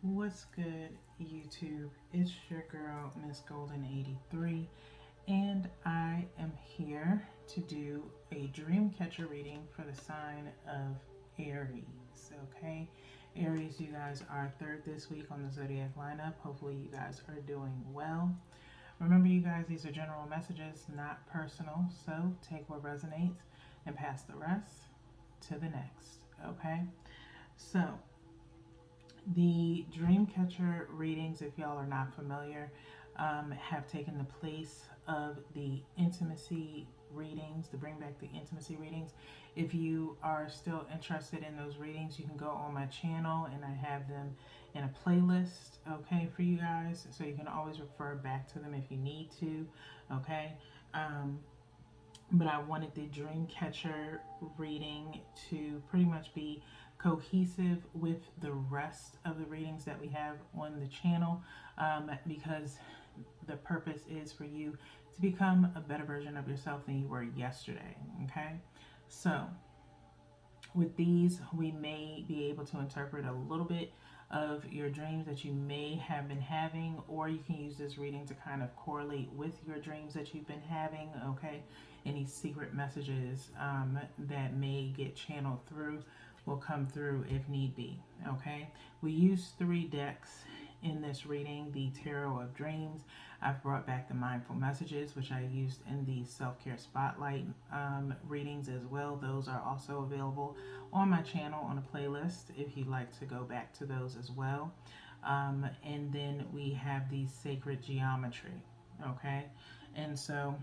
What's good, YouTube? It's your girl, Miss Golden 83, and I am here to do a dream catcher reading for the sign of Aries. Okay, Aries, you guys are third this week on the zodiac lineup. Hopefully, you guys are doing well. Remember, you guys, these are general messages, not personal, so take what resonates and pass the rest to the next. Okay, so the Dreamcatcher readings, if y'all are not familiar, have taken the place of the intimacy readings, to bring back the intimacy readings. If you are still interested in those readings, you can go on my channel and I have them in a playlist, okay, for you guys. So you can always refer back to them if you need to, okay. But I wanted the Dreamcatcher reading to pretty much be cohesive with the rest of the readings that we have on the channel, because the purpose is for you to become a better version of yourself than you were yesterday. Okay, so with these, we may be able to interpret a little bit of your dreams that you may have been having, or you can use this reading to kind of correlate with your dreams that you've been having. Okay, any secret messages that may get channeled through will come through if need be. Okay, we use 3 decks in this reading: the Tarot of Dreams. I've brought back the Mindful Messages, which I used in the Self-Care Spotlight readings as well. Those are also available on my channel on a playlist if you'd like to go back to those as well. And then we have the Sacred Geometry. Okay, and so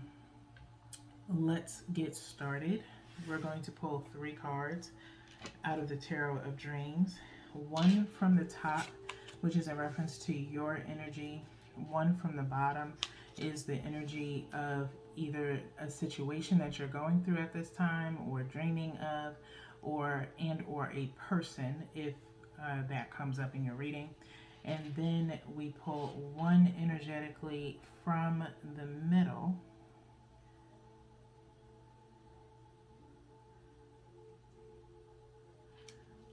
let's get started. We're going to pull 3 cards out of the Tarot of Dreams. One from the top, which is in reference to your energy. One from the bottom is the energy of either a situation that you're going through at this time or dreaming of, or a person, if that comes up in your reading. And then we pull one energetically from the middle.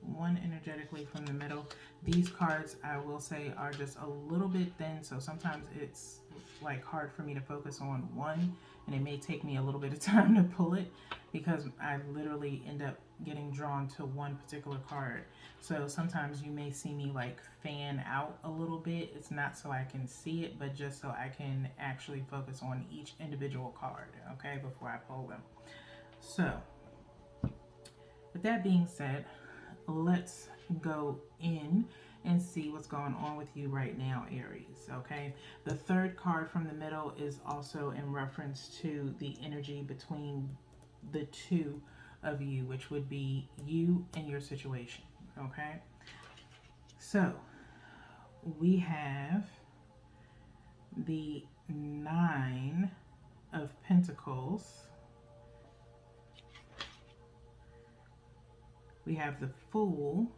One energetically from the middle. These cards, I will say, are just a little bit thin, so sometimes it's like hard for me to focus on one, and it may take me a little bit of time to pull it because I literally end up getting drawn to one particular card. So sometimes you may see me like fan out a little bit. It's not so I can see it, but just so I can actually focus on each individual card, okay, before I pull them. So with that being said, let's go in and see what's going on with you right now, Aries. Okay, the 3rd card from the middle is also in reference to the energy between the two of you, which would be you and your situation. Okay, so we have the 9 of Pentacles. We have the Fool,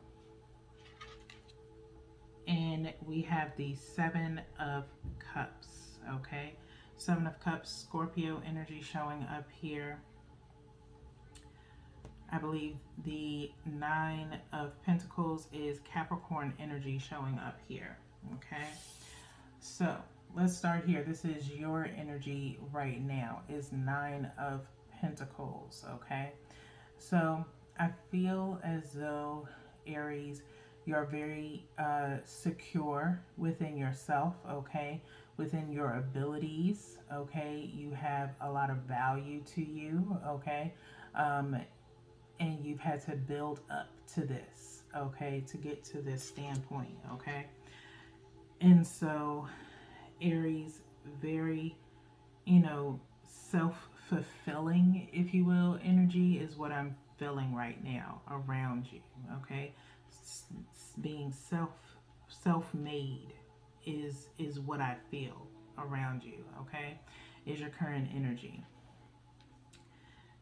and we have the 7 of Cups. Okay, 7 of Cups, Scorpio energy showing up here. I believe the 9 of Pentacles is Capricorn energy showing up here. Okay, so let's start here. This is your energy right now, is 9 of Pentacles. Okay, so I feel as though, Aries, you're very secure within yourself, okay, within your abilities, okay. You have a lot of value to you, okay, and you've had to build up to this, okay, to get to this standpoint, okay. And so, Aries, very, self-fulfilling, if you will, energy is what I'm feeling right now around you. Okay, being self-made is what I feel around you. Okay, is your current energy.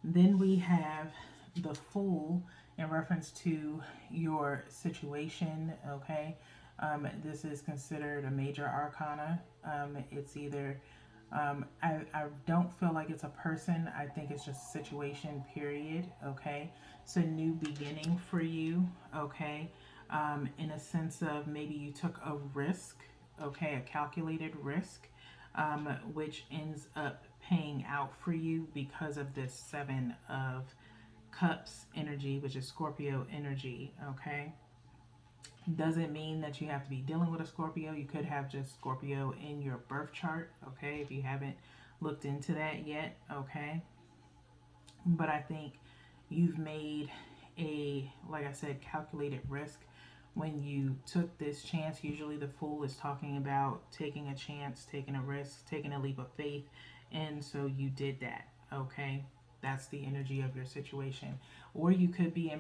Then we have the Fool in reference to your situation. Okay, this is considered a major arcana. It's either I don't feel like it's a person. I think it's just a situation, period. Okay, it's a new beginning for you. Okay, in a sense of maybe you took a risk, okay, a calculated risk, which ends up paying out for you because of this Seven of Cups energy, which is Scorpio energy, okay? Doesn't mean that you have to be dealing with a Scorpio. You could have just Scorpio in your birth chart, okay, if you haven't looked into that yet, okay? But I think you've made a, like I said, calculated risk when you took this chance. Usually the fool is talking about taking a chance, taking a risk, taking a leap of faith. And so you did that, okay? That's the energy of your situation. Or you could be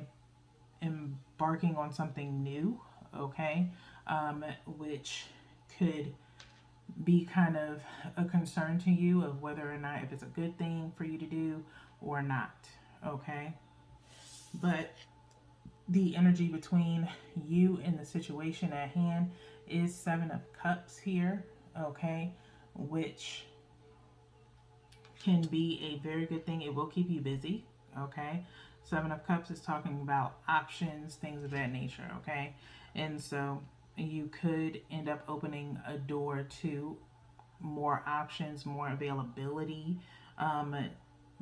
embarking on something new, okay? Which could be kind of a concern to you of whether or not if it's a good thing for you to do or not, okay? But the energy between you and the situation at hand is Seven of Cups here, okay? Which can be a very good thing. It will keep you busy, okay? Seven of Cups is talking about options, things of that nature, okay? And so you could end up opening a door to more options, more availability, um,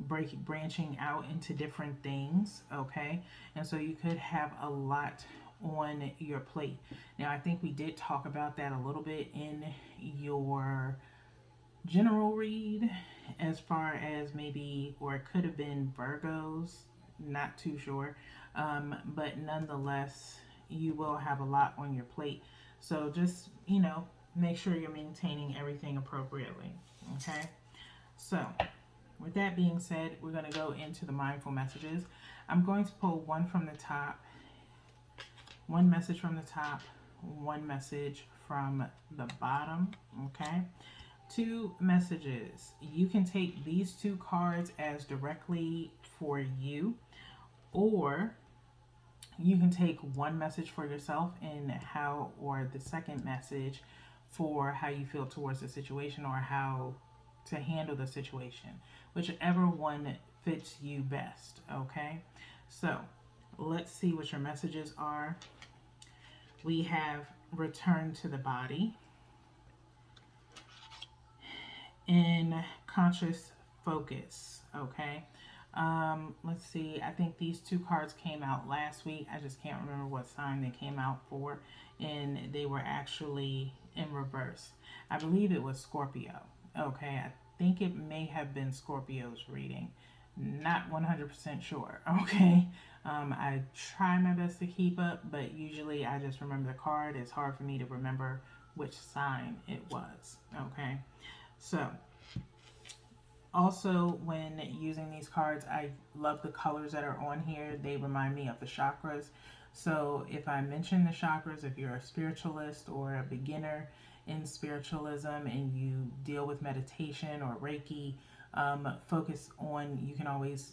branching out into different things, okay? And so you could have a lot on your plate. Now, I think we did talk about that a little bit in your general read, as far as maybe, or it could have been Virgos, not too sure. But nonetheless, you will have a lot on your plate. So just, make sure you're maintaining everything appropriately. Okay. So, with that being said, we're going to go into the mindful messages. I'm going to pull one from the top, one message from the top, one message from the bottom. Okay. Two messages. You can take these two cards as directly for you, or you can take one message for yourself and how, or the second message for how you feel towards the situation or how to handle the situation, whichever one fits you best. Okay, so let's see what your messages are. We have return to the body, in conscious focus. Okay, let's see, I think these two cards came out last week. I just can't remember what sign they came out for, and they were actually in reverse. I believe it was Scorpio. Okay, I think it may have been Scorpio's reading, not 100% sure. Okay, I try my best to keep up, but usually I just remember the card. It's hard for me to remember which sign it was. Okay, so also, when using these cards, I love the colors that are on here. They remind me of the chakras. So if I mention the chakras, if you're a spiritualist or a beginner in spiritualism and you deal with meditation or Reiki, focus on, you can always,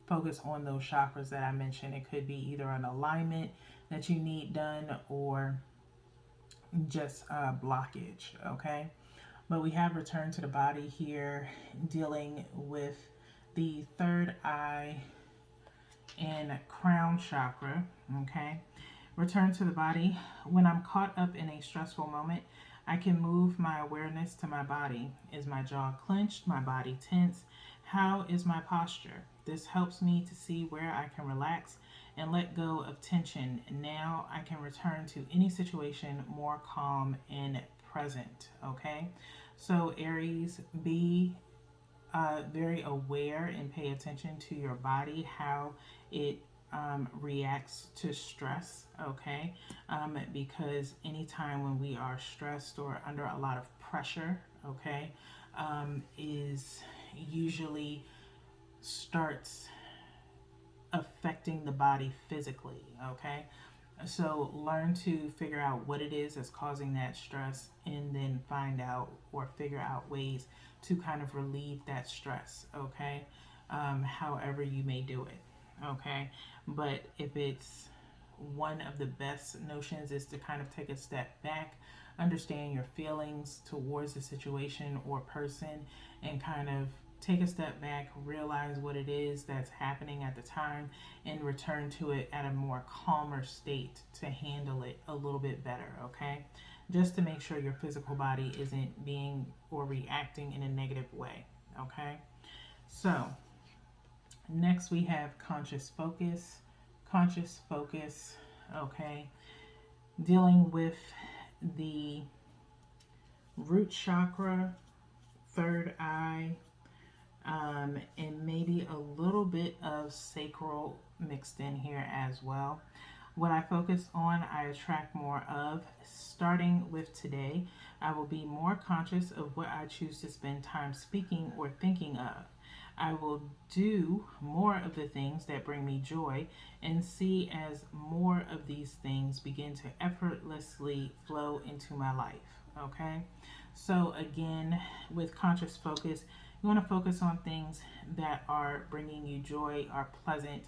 focus on those chakras that I mentioned. It could be either an alignment that you need done or just blockage, okay? But we have returned to the body here, dealing with the third eye and crown chakra. Okay. Return to the body. When I'm caught up in a stressful moment, I can move my awareness to my body. Is my jaw clenched? My body tense? How is my posture? This helps me to see where I can relax and let go of tension. Now I can return to any situation more calm and present. Okay. So, Aries, be very aware and pay attention to your body, how it reacts to stress, okay? Because anytime when we are stressed or under a lot of pressure, okay, is usually starts affecting the body physically, okay? So learn to figure out what it is that's causing that stress and then find out or figure out ways to kind of relieve that stress, okay? However you may do it, okay? But if it's one of the best notions is to kind of take a step back, understand your feelings towards the situation or person, and kind of take a step back, realize what it is that's happening at the time, and return to it at a more calmer state to handle it a little bit better, okay? Just to make sure your physical body isn't being or reacting in a negative way, okay? So, next we have conscious focus. Conscious focus, okay? Dealing with the root chakra, third eye, and maybe a little bit of sacral mixed in here as well. What I focus on, I attract more of. Starting with today, I will be more conscious of what I choose to spend time speaking or thinking of. I will do more of the things that bring me joy and see as more of these things begin to effortlessly flow into my life. Okay? So, again, with conscious focus, you want to focus on things that are bringing you joy, are pleasant,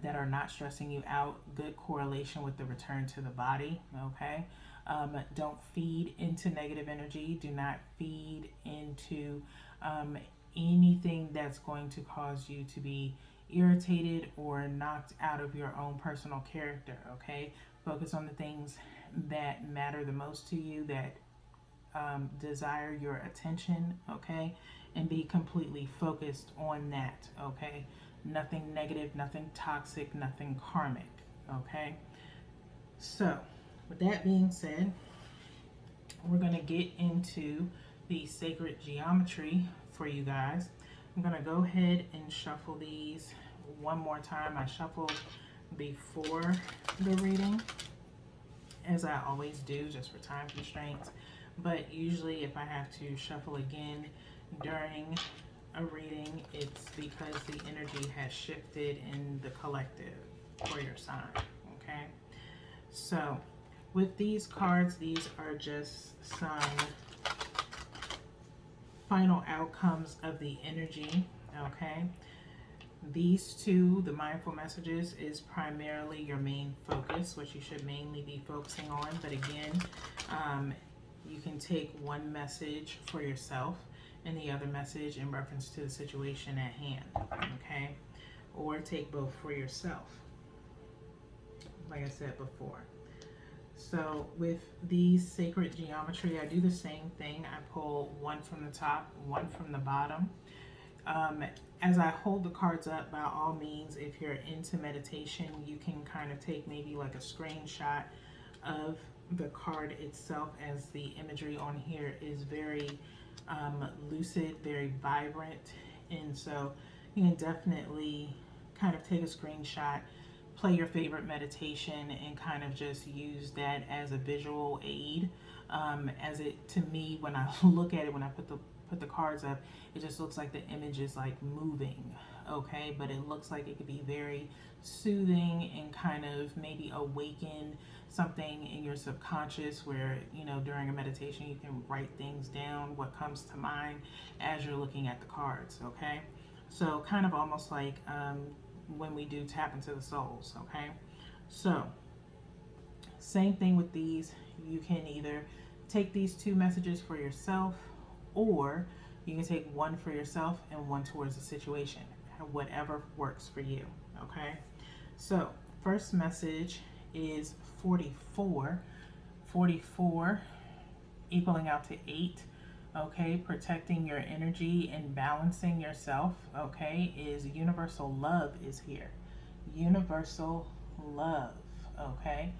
that are not stressing you out. Good correlation with the return to the body. Okay. Don't feed into negative energy. Do not feed into anything that's going to cause you to be irritated or knocked out of your own personal character. Okay. Focus on the things that matter the most to you, that desire your attention, okay, and be completely focused on that, okay. Nothing negative, nothing toxic, nothing karmic, okay. So, with that being said, we're going to get into the sacred geometry for you guys. I'm going to go ahead and shuffle these one more time. I shuffled before the reading, as I always do, just for time constraints. But usually if I have to shuffle again during a reading, it's because the energy has shifted in the collective for your sign, okay? So with these cards, these are just some final outcomes of the energy, okay? These two, the mindful messages, is primarily your main focus, what you should mainly be focusing on. But again, you can take one message for yourself and the other message in reference to the situation at hand, okay? Or take both for yourself, like I said before. So with these sacred geometry, I do the same thing. I pull one from the top, one from the bottom. As I hold the cards up, by all means, if you're into meditation, you can kind of take maybe like a screenshot of the card itself, as the imagery on here is very lucid, very vibrant. And so you can definitely kind of take a screenshot, play your favorite meditation, and kind of just use that as a visual aid. As it, to me, when I look at it, when I put the cards up, it just looks like the image is like moving, okay? But it looks like it could be very soothing and kind of maybe awaken something in your subconscious, where, you know, during a meditation you can write things down, what comes to mind as you're looking at the cards, okay? So kind of almost like when we do tap into the souls, okay? So same thing with these. You can either take these two messages for yourself, or you can take one for yourself and one towards the situation, whatever works for you, okay? So first message is 44. 44 equaling out to 8, okay? Protecting your energy and balancing yourself, okay, is universal love is here. Universal love, okay?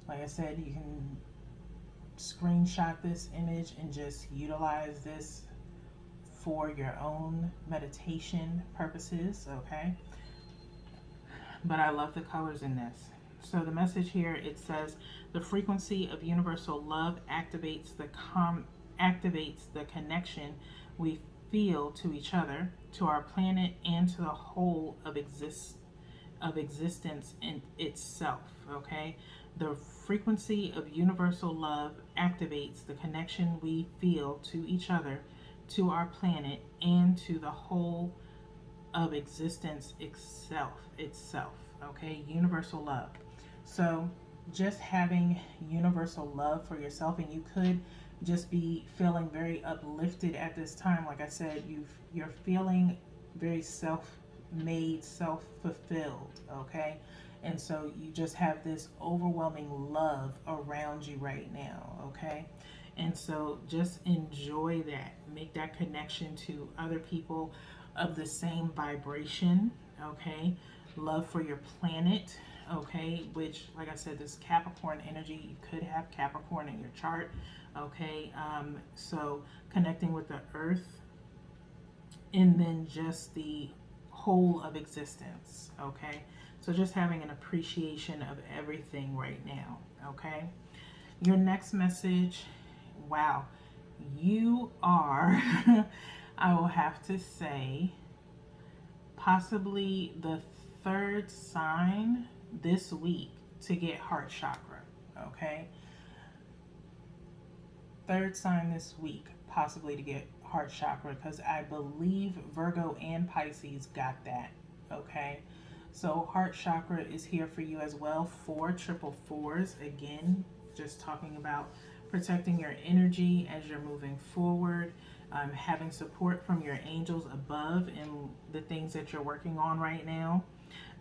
Like I said, you can screenshot this image and just utilize this for your own meditation purposes, okay? But I love the colors in this. So the message here, it says the frequency of universal love activates the connection we feel to each other, to our planet, and to the whole of existence in itself, okay? The frequency of universal love activates the connection we feel to each other, to our planet, and to the whole of existence itself, okay? Universal love. So just having universal love for yourself, and you could just be feeling very uplifted at this time. Like I said, you're feeling very self-made, self-fulfilled, okay? And so you just have this overwhelming love around you right now, okay? And so just enjoy that. Make that connection to other people of the same vibration, okay? Love for your planet, okay? Which, like I said, this Capricorn energy, you could have Capricorn in your chart, okay? So connecting with the earth, and then just the whole of existence, okay? So just having an appreciation of everything right now, okay? Your next message, wow, you are, I will have to say, possibly the third sign this week to get heart chakra, okay? Third sign this week, possibly to get heart chakra, because I believe Virgo and Pisces got that, okay? So heart chakra is here for you as well. 4 triple 4s, again, just talking about protecting your energy as you're moving forward, having support from your angels above in the things that you're working on right now.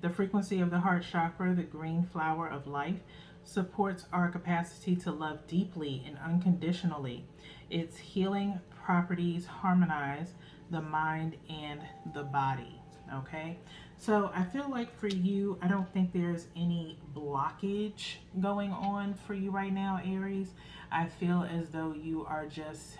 The frequency of the heart chakra, the green flower of life, supports our capacity to love deeply and unconditionally. Its healing properties harmonize the mind and the body. Okay, so I feel like for you, I don't think there's any blockage going on for you right now, Aries. I feel as though you are just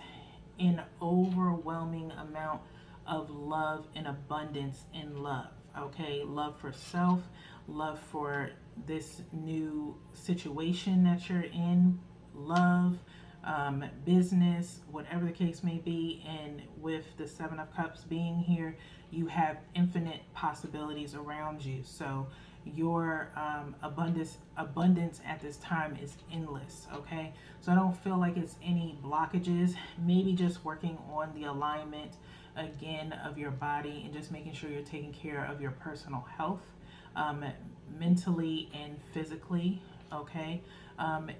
in overwhelming amount of love and abundance in love. Okay, love for self, love for this new situation that you're in, love, business, whatever the case may be. And with the 7 of Cups being here, you have infinite possibilities around you. So your abundance at this time is endless. Okay, so I don't feel like it's any blockages. Maybe just working on the alignment again of your body and just making sure you're taking care of your personal health, mentally and physically, okay,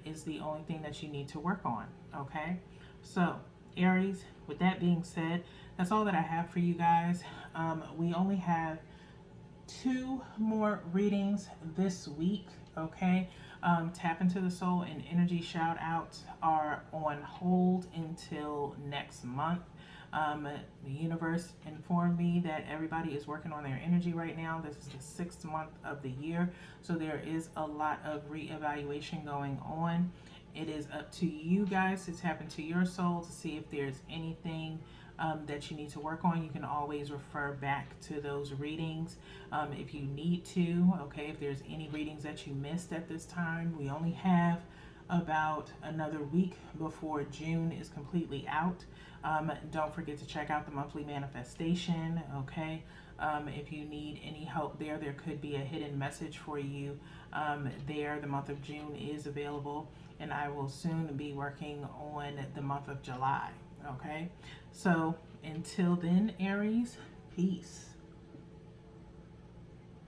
is the only thing that you need to work on, okay? So Aries, with that being said, that's all that I have for you guys. We only have 2 more readings this week, okay? Tap into the Soul and Energy shout outs are on hold until next month. The universe informed me that everybody is working on their energy right now. This is the 6th month of the year, so there is a lot of reevaluation going on. It is up to you guys to tap into your soul to see if there's anything that you need to work on. You can always refer back to those readings if you need to. Okay, if there's any readings that you missed at this time, we only have about another week before June is completely out. Don't forget to check out the monthly manifestation. Okay, if you need any help there could be a hidden message for you there. The month of June is available, and I will soon be working on the month of July. Okay, so until then, Aries, peace.